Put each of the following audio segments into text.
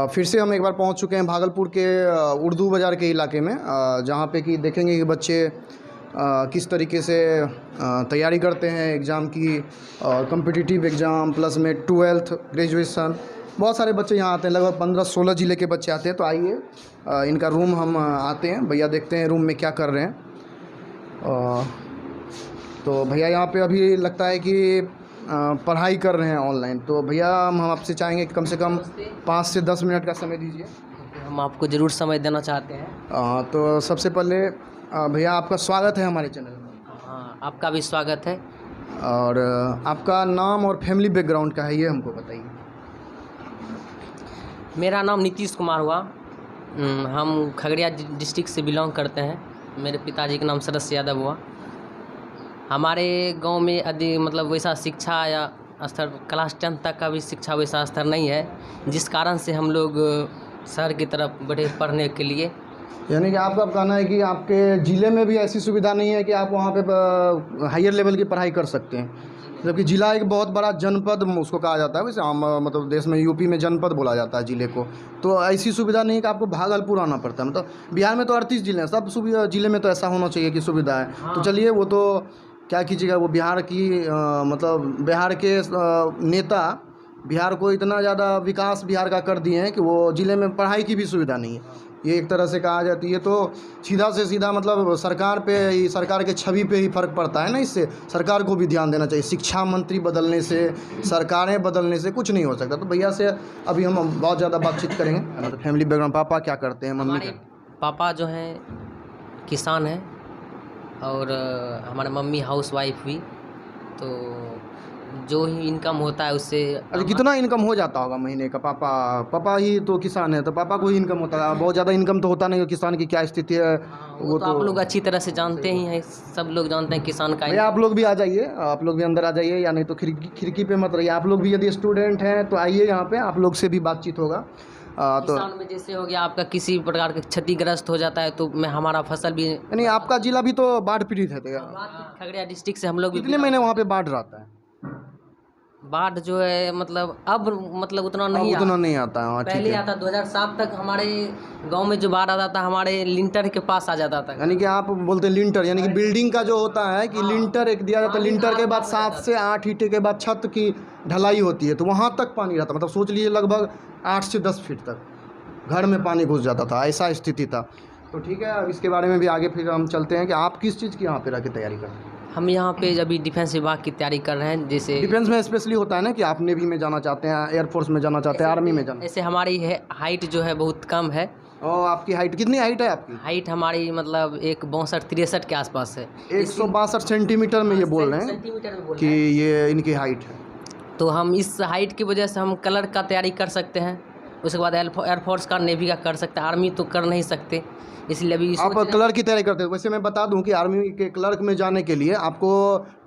फिर से हम एक बार पहुंच चुके हैं भागलपुर के उर्दू बाज़ार के इलाके में, जहां पे कि देखेंगे कि बच्चे किस तरीके से तैयारी करते हैं एग्ज़ाम की, कॉम्पिटिटिव एग्ज़ाम प्लस में 12th ग्रेजुएशन। बहुत सारे बच्चे यहाँ आते हैं, लगभग 15-16 ज़िले के बच्चे आते हैं। तो आइए इनका रूम हम आते हैं, भैया देखते हैं रूम में क्या कर रहे हैं। तो भैया यहाँ पे अभी लगता है कि पढ़ाई कर रहे हैं ऑनलाइन। तो भैया हम आपसे चाहेंगे कि कम से कम 5 से 10 मिनट का समय दीजिए। हम आपको ज़रूर समय देना चाहते हैं। तो सबसे पहले भैया आपका स्वागत है हमारे चैनल में। हाँ, आपका भी स्वागत है। और आपका नाम और फैमिली बैकग्राउंड क्या है ये हमको बताइए। मेरा नाम नीतीश कुमार हुआ। हम खगड़िया डिस्ट्रिक्ट से बिलोंग करते हैं। मेरे पिताजी का नाम सरस यादव हुआ। हमारे गांव में अधिक मतलब वैसा शिक्षा या स्तर क्लास 10 तक का भी शिक्षा वैसा स्तर नहीं है, जिस कारण से हम लोग शहर की तरफ बढ़े पढ़ने के लिए। यानी कि आपका कहना है कि आपके ज़िले में भी ऐसी सुविधा नहीं है कि आप वहाँ पे हायर लेवल की पढ़ाई कर सकते हैं, जबकि ज़िला एक बहुत बड़ा जनपद उसको कहा जाता है। वैसे हम मतलब देश में यूपी में जनपद बोला जाता है ज़िले को। तो ऐसी सुविधा नहीं है कि आपको भागलपुर आना पड़ता है। मतलब बिहार में तो 38 ज़िले हैं, सब सुविधा ज़िले में तो ऐसा होना चाहिए कि सुविधा है। हाँ। तो चलिए वो तो क्या कीजिएगा, वो बिहार की मतलब बिहार के नेता बिहार को इतना ज़्यादा विकास बिहार का कर दिए हैं कि वो ज़िले में पढ़ाई की भी सुविधा नहीं है। ये एक तरह से कहा जाती है। तो सीधा से सीधा मतलब सरकार पे ही, सरकार के छवि पे ही फ़र्क पड़ता है ना। इससे सरकार को भी ध्यान देना चाहिए। शिक्षा मंत्री बदलने से, सरकारें बदलने से कुछ नहीं हो सकता। तो भैया से अभी हम बहुत ज़्यादा बातचीत करेंगे। मतलब फैमिली बैकग्राउंड, पापा क्या करते हैं, मम्मी क्या? पापा जो हैं किसान हैं और हमारे मम्मी हाउस वाइफ हुई। तो जो ही इनकम होता है उससे। अरे कितना इनकम हो जाता होगा महीने का? पापा ही तो किसान है, तो पापा को ही इनकम होता है। बहुत ज़्यादा इनकम तो होता नहीं है। किसान की क्या स्थिति है वो तो आप लोग अच्छी तरह से जानते ही हैं। सब लोग जानते हैं किसान का। भैया आप लोग भी आ जाइए, आप लोग भी अंदर आ जाइए, या नहीं तो खिड़की पे मत रहिए। आप लोग भी यदि स्टूडेंट हैं तो आइए यहाँ पे, आप लोग से भी बातचीत होगा। तो किसान में जैसे हो गया आपका किसी प्रकार का क्षतिग्रस्त हो जाता है तो मैं हमारा फसल भी। यानी आपका जिला भी तो बाढ़ पीड़ित है? खगड़िया डिस्ट्रिक्ट से हम लोग भी। कितने महीने वहाँ पे बाढ़ रहता है? बाढ़ जो है मतलब अब मतलब उतना नहीं आता है। पहले आता 2007 तक हमारे गांव में जो बाढ़ आता था हमारे लिंटर के पास आ जाता था। यानी कि आप बोलते हैं लिंटर, यानी कि बिल्डिंग का जो होता है कि लिंटर एक दिया जाता है। लिंटर के बाद 7 से 8 ईंटे के बाद छत की ढलाई होती है, तो वहाँ तक पानी रहता। मतलब सोच लीजिए लगभग 8 से 10 फीट तक घर में पानी घुस जाता था, ऐसा स्थिति था। तो ठीक है, अब इसके बारे में भी आगे फिर हम चलते हैं कि आप किस चीज़ की यहाँ पे रह के तैयारी कर रहे हैं। हम यहाँ पे अभी डिफेंस विभाग की तैयारी कर रहे हैं। जैसे डिफेंस में स्पेशली होता है ना कि आप नेवी में जाना चाहते हैं, एयरफोर्स में जाना चाहते हैं, आर्मी में जाना। ऐसे हमारी हाइट जो है बहुत कम है। और आपकी हाइट कितनी हाइट है आपकी? हाइट हमारी मतलब 162-63 के आसपास है। 162 सेंटीमीटर में ये बोल रहे हैं सेंटीमीटर में कि ये इनकी हाइट है। तो हम इस हाइट की वजह से हम कलर का तैयारी कर सकते हैं। उसके बाद एयरफोर्स का, नेवी का कर सकते हैं। आर्मी तो कर नहीं सकते, इसलिए अभी आप क्लर्क की तैयारी करते हैं। वैसे मैं बता दूं कि आर्मी के क्लर्क में जाने के लिए आपको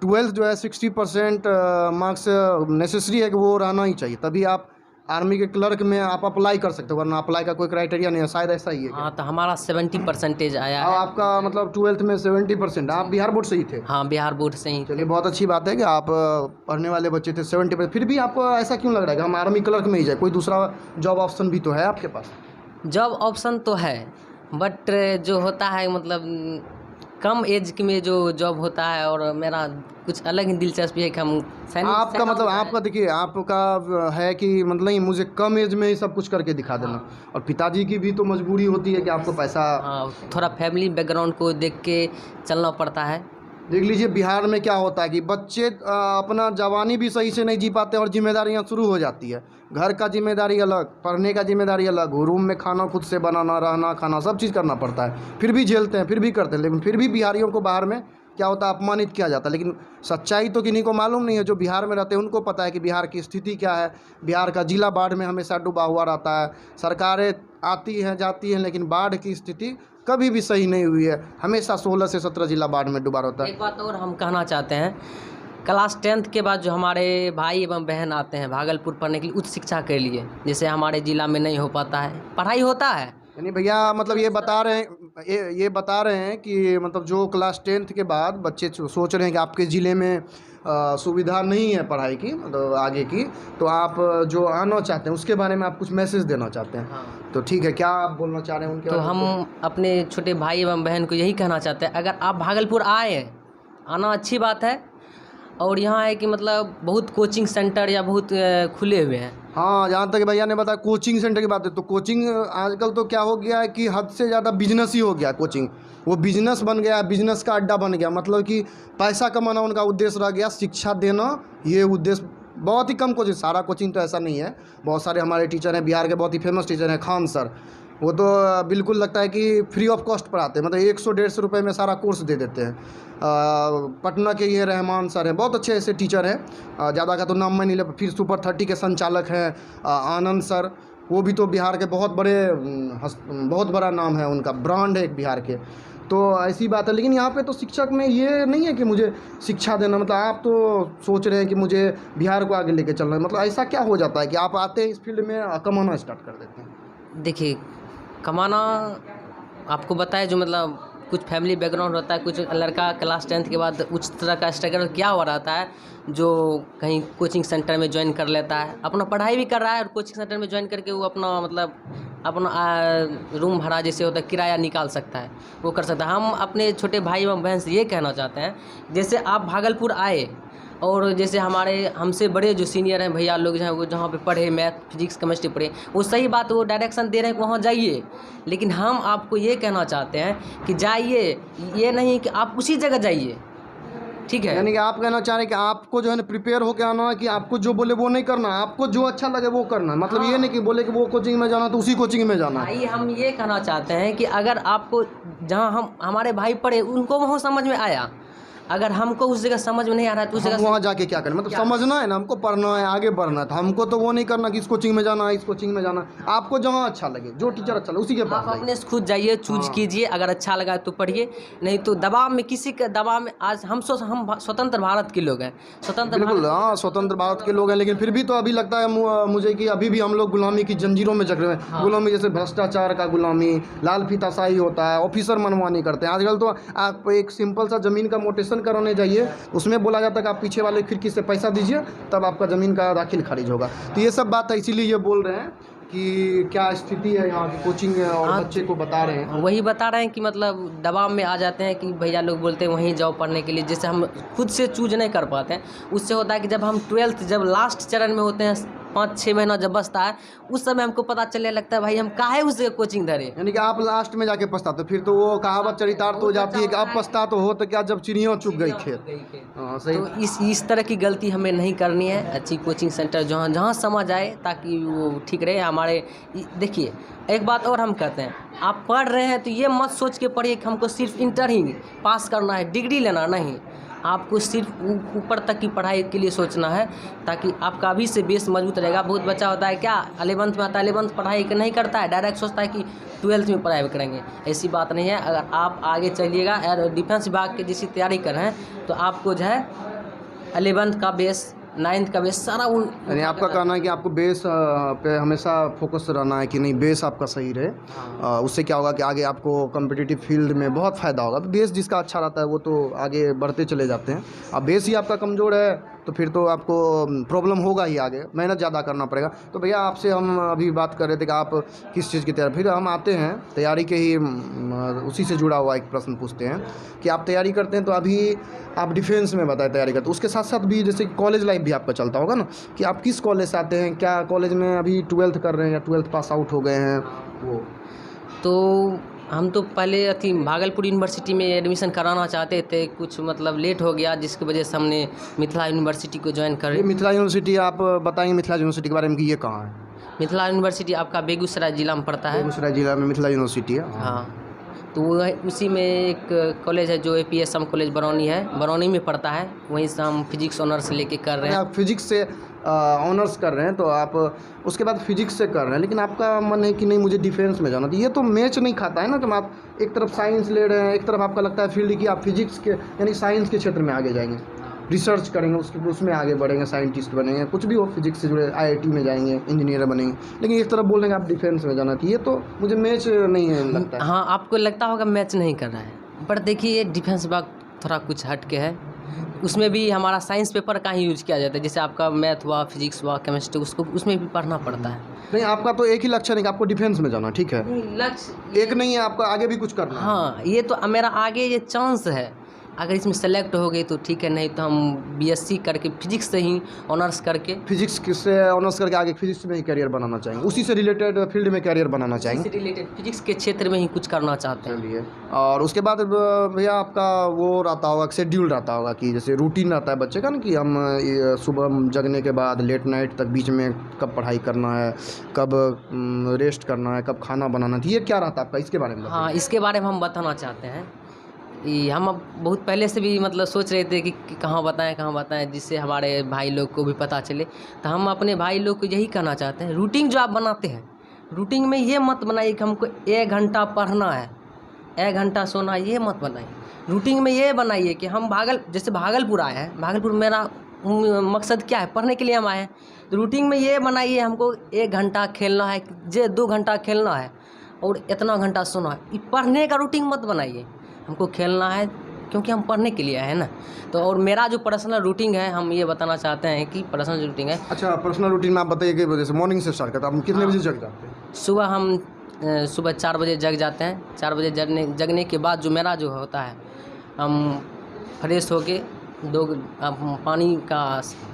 12th जो है 60% मार्क्स नेसेसरी है कि वो रहना ही चाहिए, तभी आप आर्मी के क्लर्क में आप अप्लाई कर सकते हो, वरना अप्लाई का कोई क्राइटेरिया नहीं है। शायद ऐसा ही है। हाँ, तो हमारा 70% आया है। आपका मतलब 12th में 70%? आप बिहार बोर्ड से ही थे? हाँ, बिहार बोर्ड से ही। चलिए, बहुत अच्छी बात है कि आप पढ़ने वाले बच्चे थे। 70%। फिर भी आपको ऐसा क्यों लग रहा है कि हम आर्मी क्लर्क में ही जाए? कोई दूसरा जॉब ऑप्शन भी तो है आपके पास? जॉब ऑप्शन तो है, बट जो होता है मतलब कम एज में जो जॉब होता है, और मेरा कुछ अलग ही दिलचस्पी है कि हम आपका मतलब आपका देखिए, आपका है कि मतलब नहीं, मुझे कम एज में ही सब कुछ करके दिखा देना। और पिताजी की भी तो मजबूरी होती है कि आपको पैसा। थोड़ा फैमिली बैकग्राउंड को देख के चलना पड़ता है। देख लीजिए बिहार में क्या होता है कि बच्चे अपना जवानी भी सही से नहीं जी पाते और जिम्मेदारियां शुरू हो जाती है। घर का जिम्मेदारी अलग, पढ़ने का जिम्मेदारी अलग, रूम में खाना खुद से बनाना, रहना, खाना सब चीज़ करना पड़ता है। फिर भी झेलते हैं, फिर भी करते हैं, लेकिन फिर भी बिहारियों को बाहर में क्या होता है, अपमानित किया जाता है। लेकिन सच्चाई तो किन्हीं को मालूम नहीं है। जो बिहार में रहते हैं उनको पता है कि बिहार की स्थिति क्या है। बिहार का जिला बाढ़ में हमेशा डूबा हुआ रहता है। सरकारें आती हैं जाती हैं, लेकिन बाढ़ की स्थिति कभी भी सही नहीं हुई है। हमेशा 16 से 17 जिला बाढ़ में डूबा रहता है। एक बात और हम कहना चाहते हैं, क्लास 10th के बाद जो हमारे भाई एवं बहन आते हैं भागलपुर पढ़ने के लिए उच्च शिक्षा के लिए, जैसे हमारे ज़िला में नहीं हो पाता है, पढ़ाई होता है। यानी भैया मतलब ये बता रहे हैं, ये बता रहे हैं कि मतलब जो क्लास 10th के बाद बच्चे सोच रहे हैं कि आपके ज़िले में सुविधा नहीं है पढ़ाई की, मतलब आगे की, तो आप जो आना चाहते हैं उसके बारे में आप कुछ मैसेज देना चाहते हैं। हाँ। तो ठीक है, क्या आप बोलना चाह रहे हैं उनके तो बारे में? हम अपने छोटे भाई एवं बहन को यही कहना चाहते हैं, अगर आप भागलपुर आए हैं, आना अच्छी बात है, और यहाँ है कि मतलब बहुत कोचिंग सेंटर या बहुत खुले हुए हैं। हाँ, जहाँ तक भैया ने बताया कोचिंग सेंटर की बात है, तो कोचिंग आजकल तो क्या हो गया है कि हद से ज़्यादा बिजनेस ही हो गया कोचिंग। वो बिजनेस बन गया, बिजनेस का अड्डा बन गया, मतलब कि पैसा कमाना उनका उद्देश्य रह गया, शिक्षा देना ये उद्देश्य। बहुत ही कम कोचिंग, सारा कोचिंग तो ऐसा नहीं है, बहुत सारे हमारे टीचर हैं, बिहार के बहुत ही फेमस टीचर हैं खान सर, वो तो बिल्कुल लगता है कि फ्री ऑफ कॉस्ट पढ़ाते हैं, मतलब 100-150 रुपये में सारा कोर्स दे देते हैं। पटना के ये रहमान सर हैं, बहुत अच्छे ऐसे टीचर हैं, ज़्यादा का तो नाम मैं नहीं ले। फिर सुपर 30 के संचालक हैं आनंद सर, वो भी तो बिहार के बहुत बड़े बहुत बड़ा नाम है, उनका ब्रांड है एक बिहार के। तो ऐसी बात है, लेकिन यहाँ पे तो शिक्षक में ये नहीं है कि मुझे शिक्षा देना, मतलब आप तो सोच रहे हैं कि मुझे बिहार को आगे लेके चलना है। मतलब ऐसा क्या हो जाता है कि आप आते हैं इस फील्ड में कमाना स्टार्ट कर देते हैं? देखिए, कमाना आपको बताया, जो मतलब कुछ फैमिली बैकग्राउंड होता है, कुछ लड़का क्लास 10th के बाद उच्च तरह का स्ट्रगल क्या हो रहता है, जो कहीं कोचिंग सेंटर में ज्वाइन कर लेता है, अपना पढ़ाई भी कर रहा है और कोचिंग सेंटर में ज्वाइन करके वो अपना मतलब अपना रूम भाड़ा जैसे होता है किराया निकाल सकता है, वो कर सकता है। हम अपने छोटे भाई एवं बहन से ये कहना चाहते हैं, जैसे आप भागलपुर आए और जैसे हमारे हमसे बड़े जो सीनियर हैं भैया लोग हैं, वो जहाँ पे पढ़े मैथ फिजिक्स केमिस्ट्री पढ़े, वो सही बात, वो डायरेक्शन दे रहे हैं कि वहाँ जाइए, लेकिन हम आपको ये कहना चाहते हैं कि जाइए, ये नहीं कि आप उसी जगह जाइए, ठीक है। यानी कि आप कहना चाह रहे हैं कि आपको जो है ना प्रिपेयर होकर आना है, कि आपको जो बोले वो नहीं करना, आपको जो अच्छा लगे वो करना है। मतलब ये नहीं कि बोले कि वो कोचिंग में जाना तो उसी कोचिंग में जाना है। भाई हम ये कहना चाहते हैं कि अगर आपको जहाँ हम हमारे भाई पढ़े उनको वहाँ समझ में आया, अगर हमको उस जगह समझ में नहीं आ रहा है तो उस जगह वहाँ जाके क्या करें, मतलब समझना है ना, हमको पढ़ना है, आगे बढ़ना है, तो हमको तो वो नहीं करना कि इस कोचिंग में जाना है, इस कोचिंग में जाना है। आपको जहाँ अच्छा लगे, जो टीचर अच्छा लगे उसी के पास आप अपने से खुद जाइए, चूज कीजिए, अगर अच्छा लगा तो पढ़िए, नहीं तो दबाव में, किसी के दबाव में। आज हम स्वतंत्र भारत के लोग हैं, स्वतंत्र बिल्कुल, हाँ स्वतंत्र भारत के लोग हैं, लेकिन फिर भी तो अभी लगता है मुझे कि अभी भी हम लोग गुलामी की जंजीरों में जकड़े हुए हैं। हाँ। गुलामी जैसे भ्रष्टाचार का गुलामी, लाल फीताशाही होता है, ऑफिसर मनमानी करते हैं। आजकल तो आप एक सिंपल सा ज़मीन का मोटेशन कराने जाइए, उसमें बोला जाता है कि आप पीछे वाले खिड़की से पैसा दीजिए तब आपका ज़मीन का दाखिल खारिज होगा। तो ये सब बात है, इसीलिए ये बोल रहे हैं कि क्या स्थिति है यहाँ की कोचिंग और बच्चे को बता रहे हैं। वही बता रहे हैं कि मतलब दबाव में आ जाते हैं कि भैया लोग बोलते हैं वहीं जाओ पढ़ने के लिए, जैसे हम खुद से चूज नहीं कर पाते हैं। उससे होता है कि जब हम 12th जब लास्ट चरण में होते हैं, 5-6 महीना जब बचता है, उस समय हमको पता चलने लगता है भाई हम काहे उस जगह कोचिंग धरे। यानी कि आप लास्ट में जाके पछताते, फिर तो वो कहावत चरितार्थ हो जाती है कि अब पछता तो हो तो क्या जब चिड़ियों चुग गई खेत। हाँ सही। तो इस तरह की गलती हमें नहीं करनी है। अच्छी कोचिंग सेंटर जहाँ समझ आए ताकि वो ठीक रहे हमारे। देखिए, एक बात और हम कहते हैं, आप पढ़ रहे हैं तो ये मत सोच के पढ़िए कि हमको सिर्फ इंटर ही पास करना है, डिग्री लेना नहीं। आपको सिर्फ ऊपर तक की पढ़ाई के लिए सोचना है, ताकि आपका अभी से बेस मजबूत रहेगा। बहुत बच्चा होता है क्या 11th में आता है, 11th पढ़ाई नहीं करता है, डायरेक्ट सोचता है कि 12th में पढ़ाई करेंगे। ऐसी बात नहीं है। अगर आप आगे चलिएगा और डिफेंस विभाग की जैसी तैयारी कर रहे हैं तो आपको जो है 11th का बेस, 9th का बेस सारा वो, यानी आपका कहना है कि आपको बेस पे हमेशा फोकस रहना है कि नहीं, बेस आपका सही रहे। उससे क्या होगा कि आगे आपको कॉम्पिटिटिव फील्ड में बहुत फ़ायदा होगा। बेस जिसका अच्छा रहता है वो तो आगे बढ़ते चले जाते हैं। अब बेस ही आपका कमज़ोर है तो फिर तो आपको प्रॉब्लम होगा ही, आगे मेहनत ज़्यादा करना पड़ेगा। तो भैया आपसे हम अभी बात कर रहे थे कि आप किस चीज़ की तैयारी, फिर हम आते हैं तैयारी के ही उसी से जुड़ा हुआ एक प्रश्न पूछते हैं कि आप तैयारी करते हैं तो अभी आप डिफेंस में बताएं तैयारी करते, उसके साथ साथ भी जैसे कॉलेज लाइफ भी आपका चलता होगा ना, कि आप किस कॉलेज से आते हैं, क्या कॉलेज में अभी 12th कर रहे हैं या 12th पास आउट हो गए हैं वो? तो हम तो पहले भागलपुर यूनिवर्सिटी में एडमिशन कराना चाहते थे, कुछ मतलब लेट हो गया, जिसकी वजह से हमने मिथिला यूनिवर्सिटी को ज्वाइन कर। ये मिथिला यूनिवर्सिटी आप बताएंगे मिथिला यूनिवर्सिटी के बारे में कि ये कहाँ है? मिथिला यूनिवर्सिटी आपका बेगूसराय जिला में पड़ता है। बेगूसराय जिला में मिथिला यूनिवर्सिटी है। हाँ, तो वो उसी में एक कॉलेज है जो APSM कॉलेज बरौनी है, बरौनी में पड़ता है। वहीं से हम फिजिक्स ऑनर्स लेके कर रहे हैं। आप फिजिक्स से ऑनर्स कर रहे हैं तो आप उसके बाद फिजिक्स से कर रहे हैं, लेकिन आपका मन है कि नहीं मुझे डिफेंस में जाना, तो ये तो मैच नहीं खाता है ना। तो आप एक तरफ साइंस ले रहे हैं, एक तरफ आपका लगता है फील्ड कि आप फिजिक्स के यानी साइंस के क्षेत्र में आगे जाएंगे। रिसर्च करेंगे, उसमें आगे बढ़ेंगे, साइंटिस्ट बनेंगे, कुछ भी हो, फिजिक्स से जुड़े IIT में जाएंगे, इंजीनियर बनेंगे। लेकिन एक तरफ बोल देंगे आप डिफेंस में जाना चाहिए, तो मुझे मैच नहीं है लगता है। हाँ, आपको लगता होगा मैच नहीं कर रहा है, पर देखिए डिफेंस विभाग थोड़ा कुछ हट के है। उसमें भी हमारा साइंस पेपर का ही यूज किया जाता है, जैसे आपका मैथ हुआ, फिजिक्स हुआ, केमिस्ट्री, उसको उसमें भी पढ़ना पड़ता है। नहीं, आपका तो एक ही लक्ष्य है कि आपको डिफेंस में जाना, ठीक है, लक्ष्य एक नहीं है, आपका आगे भी कुछ करना है। हाँ, ये तो मेरा आगे ये चांस है, अगर इसमें सेलेक्ट हो गई तो ठीक है, नहीं तो हम BSc करके फिजिक्स से ही ऑनर्स करके फिजिक्स से ऑनर्स करके आगे फिजिक्स में ही करियर बनाना चाहेंगे, उसी से रिलेटेड फील्ड में करियर बनाना चाहेंगे, इससे रिलेटेड फिजिक्स के क्षेत्र में ही कुछ करना चाहते हैं। चलिए। और उसके बाद भैया आपका वो रहता होगा, शेड्यूल रहता होगा कि जैसे रूटीन रहता है बच्चे का ना, कि हम ये सुबह जगने के बाद लेट नाइट तक बीच में कब पढ़ाई करना है, कब रेस्ट करना है, कब खाना बनाना है, ये क्या रहता है आपका, इसके बारे में बताइए। हाँ, इसके बारे में हम बताना चाहते हैं। हम अब बहुत पहले से भी मतलब सोच रहे थे कि कहाँ बताएं जिससे हमारे भाई लोग को भी पता चले। तो हम अपने भाई लोग को यही कहना चाहते हैं, रूटीन जो आप बनाते हैं, रूटीन में ये मत बनाइए कि हमको 1 घंटा पढ़ना है, 1 घंटा सोना, ये मत बनाइए। रूटीन में ये बनाइए कि हम जैसे भागलपुर आए हैं, भागलपुर मेरा मकसद क्या है, पढ़ने के लिए हम आए हैं। तो रूटीन में ये बनाइए हमको 1 घंटा खेलना है, 2 घंटा खेलना है और इतना घंटा सोना है। ये पढ़ने का रूटीन मत बनाइए, हमको खेलना है क्योंकि हम पढ़ने के लिए आए हैं ना। तो और मेरा जो पर्सनल रूटीन है, हम ये बताना चाहते हैं कि पर्सनल रूटीन है। अच्छा, पर्सनल रूटीन में आप बताइए कि जैसे मॉर्निंग से स्टार्ट करते हैं, आप कितने बजे जग जाते हैं? सुबह 4 बजे जग जाते हैं। 4 बजे जगने के बाद जो मेरा जो होता है, हम फ्रेश होके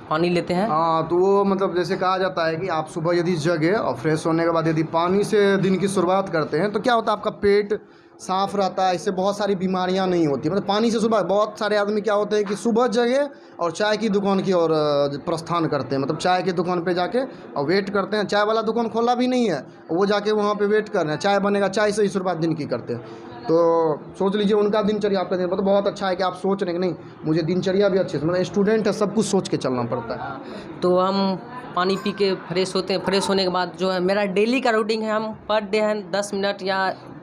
पानी लेते हैं। हाँ, तो वो मतलब जैसे कहा जाता है कि आप सुबह यदि जगे और फ्रेश होने के बाद यदि पानी से दिन की शुरुआत करते हैं तो क्या होता है, आपका पेट साफ़ रहता है, इससे बहुत सारी बीमारियां नहीं होती। मतलब पानी से सुबह बहुत सारे आदमी क्या होते हैं कि सुबह जगे और चाय की दुकान की ओर प्रस्थान करते हैं, मतलब चाय की दुकान पे जाके और वेट करते हैं, चाय वाला दुकान खोला भी नहीं है, वो जाके वहाँ पे वेट कर रहे हैं, चाय बनेगा, चाय से ही शुरुआत दिन की करते हैं। तो सोच लीजिए उनका दिनचर्या, आपका दिन मतलब बहुत अच्छा है कि आप सोच रहे हैं कि नहीं मुझे दिनचर्या भी अच्छे से, मतलब स्टूडेंट है, सब कुछ सोच के चलना पड़ता है। तो हम पानी पी के फ्रेश होते हैं। फ्रेश होने के बाद जो है मेरा डेली का रूटीन है, हम पर डे है 10 मिनट या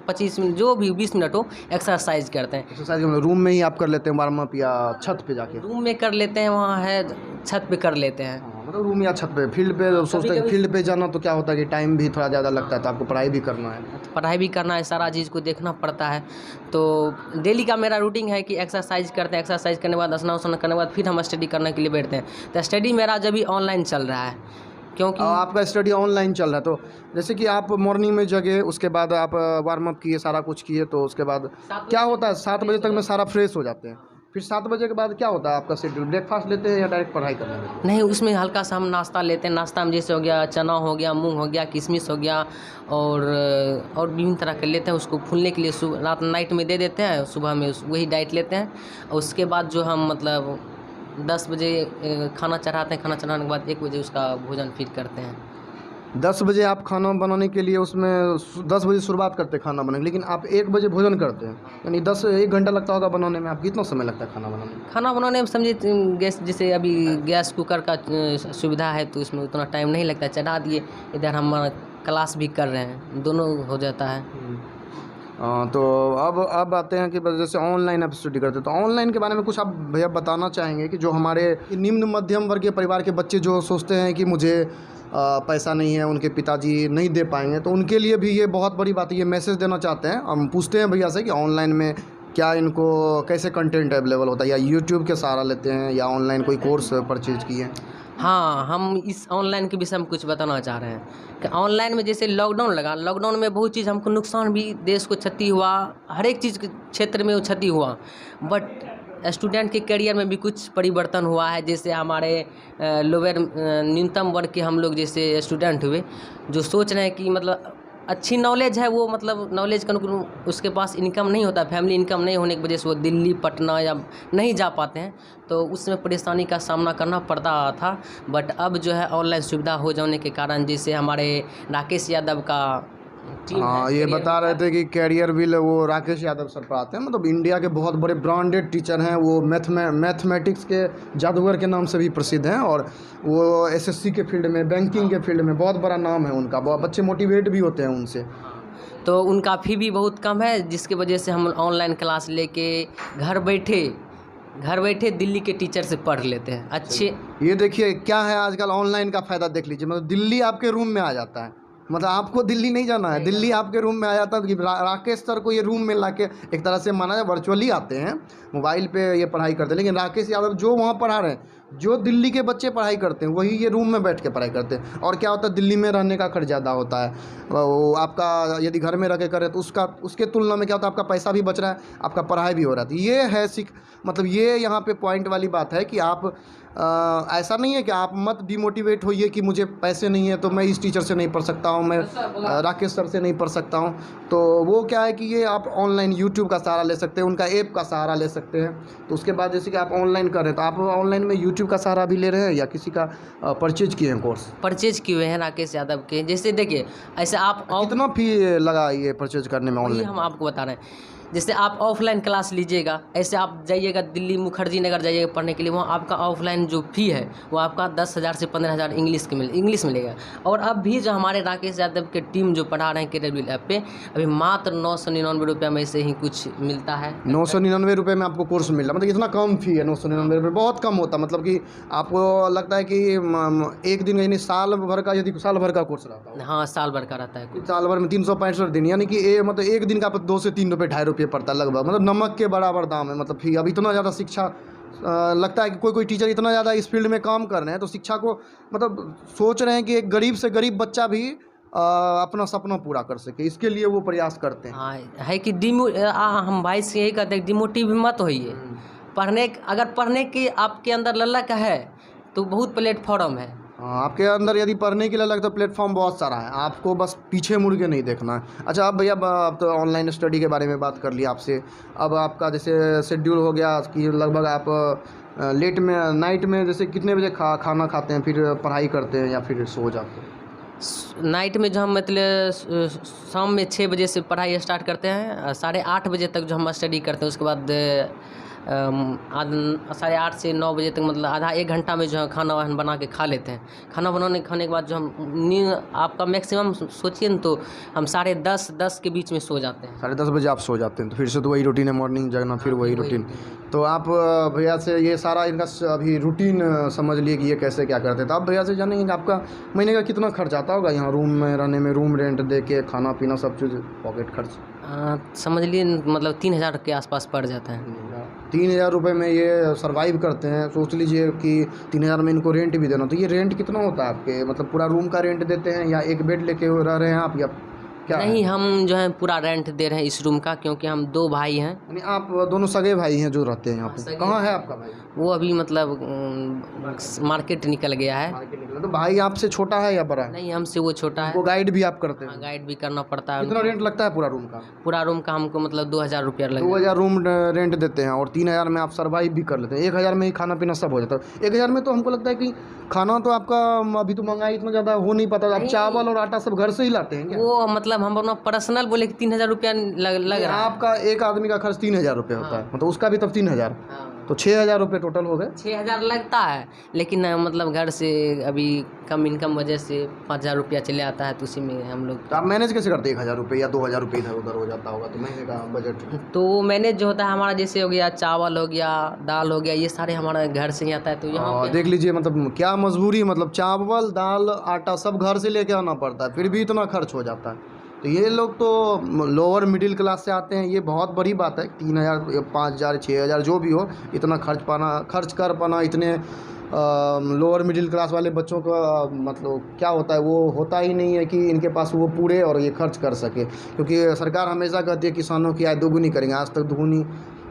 25 मिनट, जो भी 20 मिनट हो, एक्सरसाइज करते हैं। एक्सरसाइज रूम में ही आप कर लेते हैं वार्म अप, या छत पे जाके? रूम में कर लेते हैं, वहाँ है छत पे कर लेते हैं। मतलब रूम या छत पे। फील्ड पे सोचते हैं, फील्ड पे जाना तो क्या होता है कि टाइम भी थोड़ा ज़्यादा लगता है, तो आपको पढ़ाई भी करना है। पढ़ाई भी करना है, सारा चीज़ को देखना पड़ता है। तो डेली का मेरा रूटीन है कि एक्सरसाइज करते हैं, एक्सरसाइज करने के बाद स्नान करने के बाद फिर हम स्टडी करने के लिए बैठते हैं। तो स्टडी मेरा जब भी ऑनलाइन चल रहा है, क्योंकि आपका स्टडी ऑनलाइन चल रहा है। तो जैसे कि आप मॉर्निंग में जगे, उसके बाद आप वार्म अप किए, सारा कुछ किए, तो उसके बाद क्या होता है, 7 बजे तक में सारा फ्रेश हो जाते हैं। फिर 7 बजे के बाद क्या होता है आपका शेड्यूल? ब्रेकफास्ट लेते हैं या डायरेक्ट पढ़ाई करने लगते हैं? नहीं, उसमें हल्का सा हम नाश्ता लेते हैं। नाश्ता में जैसे हो गया चना हो गया, मूंग हो गया, किशमिश हो गया, और विभिन्न तरह के लेते हैं। उसको फूलने के लिए रात नाइट में दे देते हैं, सुबह में वही डाइट लेते हैं। और उसके बाद जो हम मतलब 10 बजे खाना चढ़ाते हैं, खाना चढ़ाने के बाद 1 बजे उसका भोजन फिर करते हैं। 10 बजे आप खाना बनाने के लिए, उसमें 10 बजे शुरुआत करते हैं खाना बनाने, लेकिन आप 1 बजे भोजन करते हैं, यानी 1 घंटा लगता होगा बनाने में। आप कितना समय लगता है खाना बनाने में? खाना बनाने में समझिए गैस, जैसे अभी गैस कुकर का सुविधा है तो उसमें उतना टाइम नहीं लगता, चढ़ा दिए, इधर हम क्लास भी कर रहे हैं, दोनों हो जाता है। तो अब आते हैं कि जैसे ऑनलाइन आप स्टडी करते हैं, तो ऑनलाइन के बारे में कुछ आप भैया बताना चाहेंगे कि जो हमारे निम्न मध्यम वर्गीय परिवार के बच्चे जो सोचते हैं कि मुझे पैसा नहीं है, उनके पिताजी नहीं दे पाएंगे, तो उनके लिए भी ये बहुत बड़ी बात है, ये मैसेज देना चाहते हैं। हम पूछते हैं भैया से कि ऑनलाइन में क्या इनको कैसे कंटेंट अवेलेबल होता है, या यूट्यूब के सहारा लेते हैं या ऑनलाइन कोई कोर्स परचेज किए? हाँ, हम इस ऑनलाइन के विषय में कुछ बताना चाह रहे हैं कि ऑनलाइन में जैसे लॉकडाउन लगा, लॉकडाउन में बहुत चीज़ हमको नुकसान भी, देश को क्षति हुआ, हर एक चीज़ के क्षेत्र में वो क्षति हुआ। बट स्टूडेंट के करियर में भी कुछ परिवर्तन हुआ है। जैसे हमारे लोअर न्यूनतम वर्ग के हम लोग जैसे स्टूडेंट हुए, जो सोच रहे हैं कि मतलब अच्छी नॉलेज है, वो मतलब नॉलेज का उसके पास इनकम नहीं होता, फैमिली इनकम नहीं होने की वजह से वो दिल्ली, पटना या नहीं जा पाते हैं, तो उसमें परेशानी का सामना करना पड़ता था। बट अब जो है ऑनलाइन सुविधा हो जाने के कारण, जैसे हमारे राकेश यादव का टीम हाँ, ये बता रहे थे कि कैरियर विल वो राकेश यादव सर पढ़ाते हैं, मतलब इंडिया के बहुत बड़े ब्रांडेड टीचर हैं। वो मैथमेटिक्स के जादूगर के नाम से भी प्रसिद्ध हैं, और वो SSC के फील्ड में, बैंकिंग के फील्ड में बहुत बड़ा नाम है उनका। बहुत बच्चे मोटिवेट भी होते हैं उनसे। तो उनका फ़ी भी बहुत कम है, जिसकी वजह से हम ऑनलाइन क्लास लेके घर बैठे घर बैठे दिल्ली के टीचर से पढ़ लेते हैं अच्छे। ये देखिए क्या है आजकल ऑनलाइन का फ़ायदा देख लीजिए, मतलब दिल्ली आपके रूम में आ जाता है, मतलब आपको दिल्ली नहीं जाना है, दिल्ली आपके रूम में आ जाता है। राकेश सर को ये रूम में लाके एक तरह से माना जाए वर्चुअली आते हैं, मोबाइल पे ये पढ़ाई करते हैं, लेकिन राकेश यादव जो वहाँ पढ़ा रहे हैं, जो दिल्ली के बच्चे पढ़ाई करते हैं वही ये रूम में बैठ के पढ़ाई करते हैं। और क्या होता है, दिल्ली में रहने का खर्च ज़्यादा होता है, वो आपका यदि घर में रह के करें तो उसके तुलना में क्या होता है, आपका पैसा भी बच रहा है, आपका पढ़ाई भी हो रहा है। तो ये है मतलब ये यहाँ पे पॉइंट वाली बात है कि आप ऐसा नहीं है कि आप मत डिमोटिवेट होइए कि मुझे पैसे नहीं है तो मैं इस टीचर से नहीं पढ़ सकता हूँ, मैं राकेश सर से नहीं पढ़ सकता हूँ। तो वो क्या है कि ये आप ऑनलाइन यूट्यूब का सहारा ले सकते हैं, उनका ऐप का सहारा ले सकते हैं। तो उसके बाद जैसे कि आप ऑनलाइन कर रहे हैं तो आप ऑनलाइन में यूट्यूब का सहारा भी ले रहे हैं या किसी का परचेज किए हैं कोर्स? परचेज किए हुए हैं राकेश यादव के। जैसे देखिए ऐसे आप कितना फी लगा ये परचेज करने में वही ऑनलाइन? हम आपको बता रहे हैं। जैसे आप ऑफलाइन क्लास लीजिएगा, ऐसे आप जाइएगा दिल्ली मुखर्जी नगर जाइएगा पढ़ने के लिए, वहाँ आपका ऑफलाइन जो फ़ी है वो आपका 10,000 से 15,000 इंग्लिश मिलेगा। और अब भी जो हमारे राकेश यादव के टीम जो पढ़ा रहे हैं KW ऐप पे, अभी मात्र 999 रुपये में से ही कुछ मिलता है। 999 रुपये में आपको कोर्स मिल रहा है, मतलब इतना कम फी है 999 रुपये, बहुत कम होता है। मतलब कि आपको लगता है कि एक दिन यानी साल भर का, यदि साल भर का कोर्स रहता है? हाँ, साल भर का रहता है। साल भर में 365 दिन, यानी कि मतलब एक दिन का 2 से 3 रुपये 2.5 रुपये पड़ता है लगभग, मतलब नमक के बराबर दाम है। मतलब फी अब इतना ज़्यादा शिक्षा लगता है कि कोई टीचर इतना ज़्यादा इस फील्ड में काम कर रहे हैं तो शिक्षा को मतलब सोच रहे हैं कि एक गरीब से गरीब बच्चा भी अपना सपना पूरा कर सके, इसके लिए वो प्रयास करते हैं। हाँ है कि हम भाई से यही कहते हैं डिमोटिव मत होइए। अगर पढ़ने की आपके अंदर ललक है तो बहुत प्लेटफॉर्म है। आपके अंदर यदि पढ़ने के लिए लगता है प्लेटफॉर्म बहुत सारा है, आपको बस पीछे मुड़ के नहीं देखना है। अच्छा अब भैया, अब तो ऑनलाइन स्टडी के बारे में बात कर लिया आपसे, अब आपका जैसे शेड्यूल हो गया कि लगभग आप लेट में नाइट में जैसे कितने बजे खाना खाते हैं, फिर पढ़ाई करते हैं या फिर सो जाते हैं? नाइट में जो हम मतलब शाम में 6 बजे से पढ़ाई स्टार्ट करते हैं, 8:30 बजे तक जो हम स्टडी करते हैं, उसके बाद 8:30 से 9 बजे तक मतलब आधा 1 घंटा में जो है खाना वाहन बना के खा लेते हैं। खाने के बाद जो हम नींद आपका मैक्सिमम सोचिए न तो हम 10:30 के बीच में सो जाते हैं। 10:30 बजे आप सो जाते हैं, तो फिर से तो वही रूटीन है, मॉर्निंग जगना फिर वही रूटीन। तो आप भैया से ये सारा इनका अभी रूटीन समझ लिए कि ये कैसे क्या करते हैं। तो आप भैया से जानेंगे कि आपका महीने का कितना खर्च आता होगा यहाँ रूम में रहने में, रूम रेंट दे के, खाना पीना सब चीज़, पॉकेट खर्च समझ लिए मतलब 3,000 के आसपास पड़ जाता है। 3,000 रुपये में ये सर्वाइव करते हैं। सोच लीजिए कि 3,000 में इनको रेंट भी देना, तो ये रेंट कितना होता है आपके, मतलब पूरा रूम का रेंट देते हैं या एक बेड लेके रह रहे हैं आप या क्या? नहीं, हम जो है पूरा रेंट दे रहे हैं इस रूम का, क्योंकि हम 2 भाई हैं। यानी आप दोनों सगे भाई हैं जो रहते हैं यहाँ पे? कहाँ है आपका भाई? वो अभी मतलब मार्केट निकल गया है। मार्केट निकला। तो भाई आपसे छोटा है या बड़ा है? नहीं, हमसे वो छोटा है। वो गाइड भी आप करते हैं? गाइड भी करना पड़ता है। कितना रेंट लगता है पूरा रूम का? पूरा रूम का हमको मतलब 2,000 रुपया लगता है। 2,000 रूम रेंट देते हैं और 3,000 में आप सर्वाइव भी कर लेते हैं। 1,000 में ही खाना पीना सब हो जाता है। 1,000 में तो हमको लगता है कि खाना तो आपका अभी तो महंगाई इतना ज़्यादा हो नहीं पाता, आप चावल और आटा सब घर से ही लाते हैं क्या? वो मतलब हम अपना पर्सनल बोले कि 3,000 रुपया लग रहा है। आपका एक आदमी का खर्च 3,000 रुपये होता है, मतलब उसका भी तब 3,000, तो 6,000 रुपये टोटल हो गए। 6,000 लगता है, लेकिन मतलब घर से अभी कम इनकम वजह से 5,000 रुपया चले आता है, तो उसी में हम लोग। तो आप मैनेज कैसे करते हैं? 1,000 रुपये या 2,000 रुपये इधर उधर हो जाता होगा तो महीने का बजट? तो मैनेज जो होता है हमारा, जैसे हो गया चावल हो गया, दाल हो गया, ये सारे हमारा घर से ही आता है। तो यहाँ देख लीजिए मतलब क्या मजबूरी, मतलब चावल दाल आटा सब घर से लेके आना पड़ता है, फिर भी इतना खर्च हो जाता है। तो ये लोग तो लोअर मिडिल क्लास से आते हैं, ये बहुत बड़ी बात है। 3,000 5,000 6,000 जो भी हो, इतना खर्च कर पाना इतने लोअर मिडिल क्लास वाले बच्चों का मतलब क्या होता है, वो होता ही नहीं है कि इनके पास वो पूरे और ये खर्च कर सके। क्योंकि सरकार हमेशा कहती है किसानों की आय दोगुनी करेंगे, आज तक दोगुनी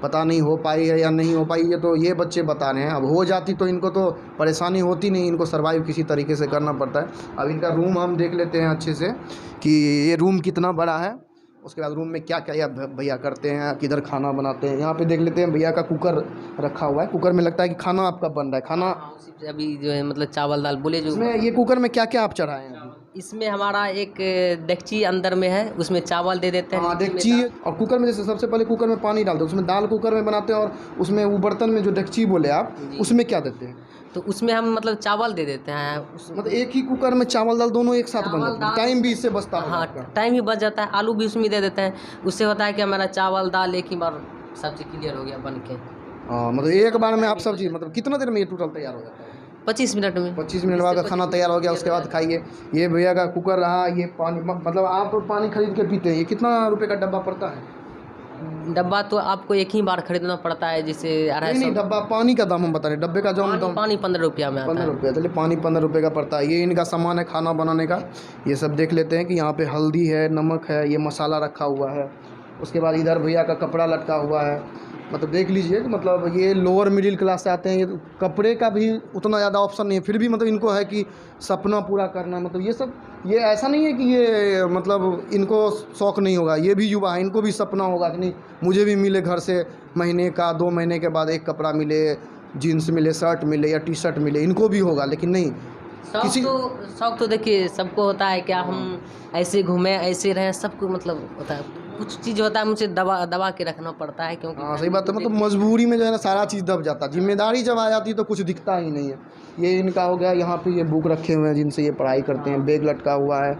पता नहीं हो पाई है या नहीं हो पाई, ये तो ये बच्चे बता रहे हैं। अब हो जाती तो इनको तो परेशानी होती नहीं, इनको सर्वाइव किसी तरीके से करना पड़ता है। अब इनका रूम हम देख लेते हैं अच्छे से कि ये रूम कितना बड़ा है, उसके बाद रूम में क्या क्या भैया करते हैं, किधर खाना बनाते हैं। यहाँ पे देख लेते हैं भैया का कुकर रखा हुआ है, कुकर में लगता है कि खाना आपका बन रहा है। खाना अभी जो है मतलब चावल दाल बोले जो इसमें, ये कुकर में क्या क्या आप चढ़ाए हैं? इसमें हमारा एक डेगची अंदर में है, उसमें चावल दे देते हैं। हाँ डेगची, और कुकर में जैसे सबसे पहले कुकर में पानी डालते हैं, उसमें दाल कुकर में बनाते हैं, और उसमें वो बर्तन में जो डेगची बोले आप, उसमें क्या देते हैं? तो उसमें हम मतलब चावल दे देते हैं। मतलब एक ही कुकर में चावल दाल दोनों एक साथ बन जाते हैं, टाइम भी इससे बचता है। हाँ, टाइम भी बच जाता है। आलू भी उसमें दे देते हैं, उससे होता है कि हमारा चावल दाल एक ही बार सब चीज़ क्लियर हो गया बन के। मतलब एक बार में आप सब्जी मतलब कितना देर में ये टोटल तैयार हो जाता है? 25 मिनट में। 25 मिनट बाद खाना तैयार हो गया, उसके बाद खाइए। ये भैया का कुकर रहा, ये पानी मतलब आप पानी खरीद के पीते हैं, ये कितना रुपए का डब्बा पड़ता है? डब्बा तो आपको एक ही बार खरीदना पड़ता है, जैसे नहीं नहीं, 250। डब्बा पानी का दाम हम बता रहे, डब्बे का जो दाम पानी 15 रुपया में आता 15 है। रुपये। चलिए पानी 15 रुपये का पड़ता है। ये इनका सामान है खाना बनाने का। ये सब देख लेते हैं कि यहाँ पे हल्दी है, नमक है, ये मसाला रखा हुआ है। उसके बाद इधर भैया का कपड़ा लटका हुआ है। मतलब देख लीजिए कि मतलब ये लोअर मिडिल क्लास से आते हैं, ये तो कपड़े का भी उतना ज़्यादा ऑप्शन नहीं है, फिर भी मतलब इनको है कि सपना पूरा करना। मतलब ये सब, ये ऐसा नहीं है कि ये मतलब इनको शौक़ नहीं होगा, ये भी युवा है, इनको भी सपना होगा कि नहीं मुझे भी मिले घर से महीने का 2 महीने के बाद एक कपड़ा मिले, जीन्स मिले, शर्ट मिले या टी शर्ट मिले, इनको भी होगा। लेकिन नहीं, शौक तो देखिए सबको होता है, क्या हम ऐसे घूमें ऐसे रहें, सबको मतलब होता है। कुछ चीज़ होता है मुझे दबा के रखना पड़ता है, क्योंकि हाँ सही बात है। मतलब मजबूरी में जो है ना सारा चीज़ दब जाता है, जिम्मेदारी जब आ जाती है तो कुछ दिखता ही नहीं है। ये इनका हो गया, यहाँ पे ये बुक रखे हुए हैं जिनसे ये पढ़ाई करते हैं, बैग लटका हुआ है।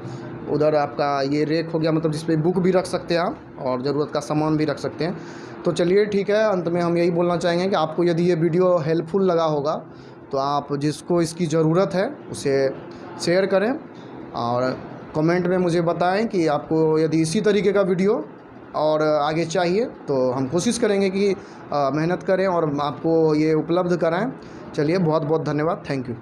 उधर आपका ये रेक हो गया, मतलब जिस पे बुक भी रख सकते हैं आप और ज़रूरत का सामान भी रख सकते हैं। तो चलिए ठीक है, अंत में हम यही बोलना चाहेंगे कि आपको यदि ये वीडियो हेल्पफुल लगा होगा तो आप जिसको इसकी ज़रूरत है उसे शेयर करें और कमेंट में मुझे बताएं कि आपको यदि इसी तरीके का वीडियो और आगे चाहिए तो हम कोशिश करेंगे कि मेहनत करें और आपको ये उपलब्ध कराएं। चलिए बहुत बहुत धन्यवाद, थैंक यू।